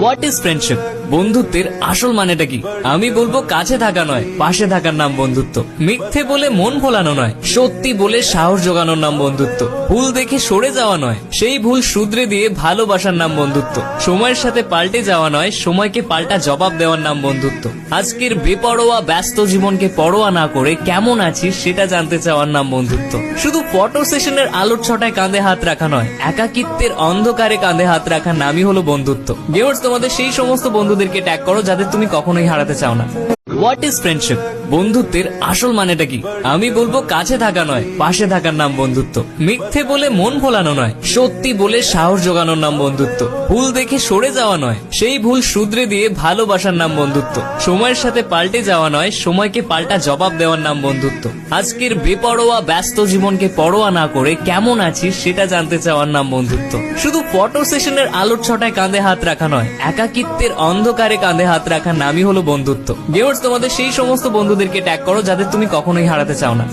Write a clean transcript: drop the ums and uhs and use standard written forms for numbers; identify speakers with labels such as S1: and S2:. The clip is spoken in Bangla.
S1: What is friendship? বন্ধুত্বের আসল মানেটা কি? আমি বলবো কাছে থাকা নয়, পাশে থাকার নাম বন্ধুত্ব। মিথ্যে বলে মন ভোলানো নয়, সত্যি বলে সাহস জোগানোর নাম বন্ধুত্ব। ভুল দেখে সরে যাওয়া নয়, সেই ভুল শুধরে দিয়ে ভালোবাসার নাম বন্ধুত্ব। সময়ের সাথে পাল্টে যাওয়া নয়, সময়কে পাল্টা জবাব দেওয়ার নাম বন্ধুত্ব। আজকের বেপরোয়া ব্যস্ত জীবনকে পরোয়া না করে কেমন আছিস সেটা জানতে চাওয়ার নাম বন্ধুত্ব। শুধু ফটো সেশনের আলোর ছটায় কাঁধে হাত রাখা নয়, একাকিত্বের অন্ধকারে কাঁধে হাত রাখার নামই হলো বন্ধুত্ব। গেমার্স, তোমাদের সেই সমস্ত বন্ধুদেরকে ট্যাগ করো যাদের তুমি কখনোই হারাতে চাও না। What is friendship? বন্ধুত্বের আসল মানেটা কি? আমি বলবো কাছে থাকা নয়, পাশে থাকার নাম বন্ধুত্ব। মিথ্যে বলে মন ভোলানো নয়, সত্যি বলে সাহস জোগানোর নাম বন্ধুত্ব। ভুল দেখে সরে যাওয়া নয়, সেই ভুল শুধরে দিয়ে ভালোবাসার নাম বন্ধুত্ব। সময়ের সাথে পাল্টে যাওয়া নয়, সময়কে পাল্টা জবাব দেওয়ার নাম বন্ধুত্ব। আজকের বেপরোয়া ব্যস্ত জীবনকে পরোয়া না করে কেমন আছিস সেটা জানতে চাওয়ার নাম বন্ধুত্ব। শুধু ফটো সেশনের আলোর ছটায় কাঁধে হাত রাখা নয়, একাকিত্বের অন্ধকারে কাঁধে হাত রাখার নামই হলো বন্ধুত্ব। গেমার্স, তোমাদের সেই সমস্ত বন্ধুদেরকে ট্যাগ করো যাদের তুমি কখনোই হারাতে চাও না।